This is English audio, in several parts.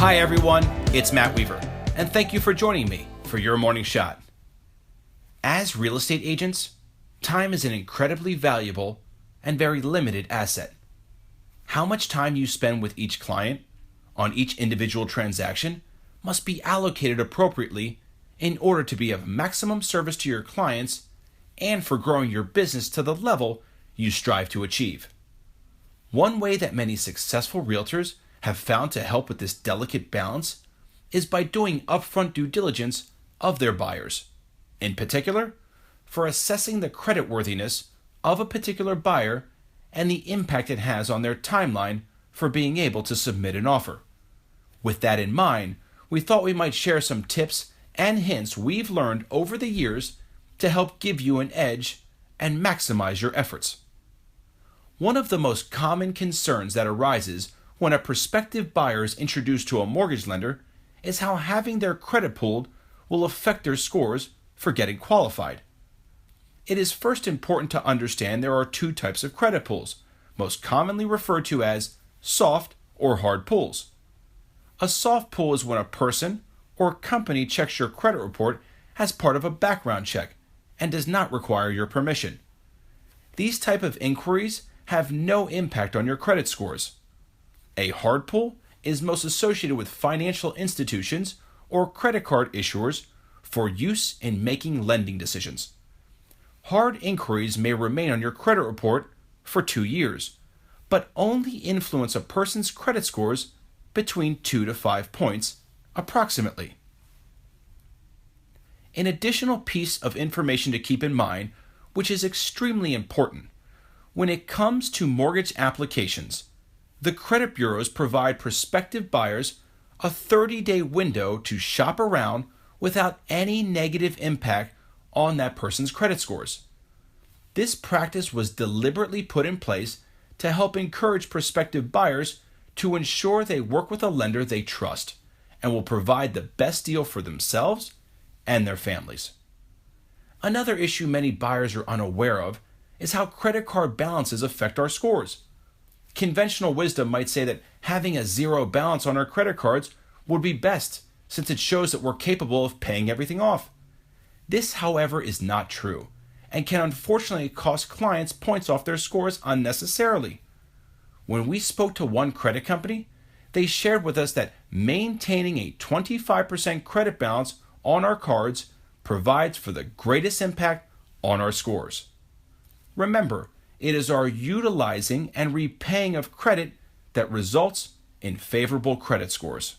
Hi everyone, it's Matt Weaver, and thank you for joining me for your morning shot. As real estate agents, time is an incredibly valuable and very limited asset. How much time you spend with each client on each individual transaction must be allocated appropriately in order to be of maximum service to your clients and for growing your business to the level you strive to achieve. One way that many successful realtors have found to help with this delicate balance is by doing upfront due diligence of their buyers. In particular, for assessing the creditworthiness of a particular buyer and the impact it has on their timeline for being able to submit an offer. With that in mind, we thought we might share some tips and hints we've learned over the years to help give you an edge and maximize your efforts. One of the most common concerns that arises when a prospective buyer is introduced to a mortgage lender is how having their credit pulled will affect their scores for getting qualified. It is first important to understand there are two types of credit pulls, most commonly referred to as soft or hard pulls. A soft pull is when a person or company checks your credit report as part of a background check and does not require your permission. These type of inquiries have no impact on your credit scores. A hard pull is most associated with financial institutions or credit card issuers for use in making lending decisions. Hard inquiries may remain on your credit report for 2 years, but only influence a person's credit scores between 2 to 5 points, approximately. An additional piece of information to keep in mind, which is extremely important, when it comes to mortgage applications, the credit bureaus provide prospective buyers a 30-day window to shop around without any negative impact on that person's credit scores. This practice was deliberately put in place to help encourage prospective buyers to ensure they work with a lender they trust and will provide the best deal for themselves and their families. Another issue many buyers are unaware of is how credit card balances affect our scores. Conventional wisdom might say that having a zero balance on our credit cards would be best, since it shows that we're capable of paying everything off. This, however, is not true, and can unfortunately cost clients points off their scores unnecessarily. When we spoke to one credit company, they shared with us that maintaining a 25% credit balance on our cards provides for the greatest impact on our scores. Remember, it is our utilizing and repaying of credit that results in favorable credit scores.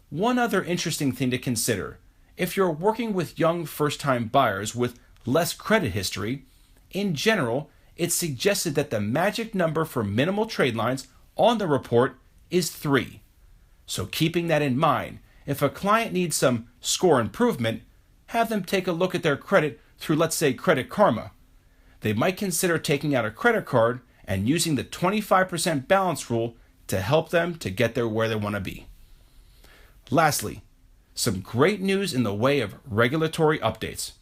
One other interesting thing to consider, if you're working with young first-time buyers with less credit history, in general, it's suggested that the magic number for minimal trade lines on the report is 3. So keeping that in mind, if a client needs some score improvement, have them take a look at their credit through, let's say, Credit Karma. They might consider taking out a credit card and using the 25% balance rule to help them to get there where they want to be. Lastly, some great news in the way of regulatory updates.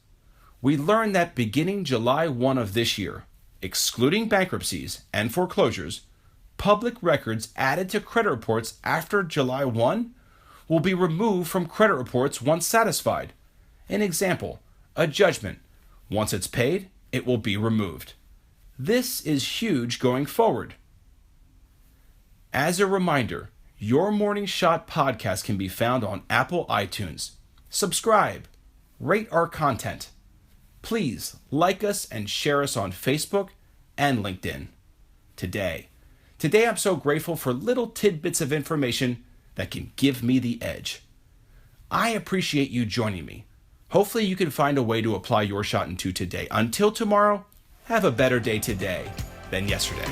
We learned that beginning July 1 of this year, excluding bankruptcies and foreclosures, public records added to credit reports after July 1 will be removed from credit reports once satisfied. An example, a judgment. Once it's paid, it will be removed. This is huge going forward. As a reminder, Your Morning Shot podcast can be found on Apple iTunes. Subscribe, rate our content. Please like us and share us on Facebook and LinkedIn. Today I'm so grateful for little tidbits of information that can give me the edge. I appreciate you joining me. Hopefully you can find a way to apply your shot into today. Until tomorrow, have a better day today than yesterday.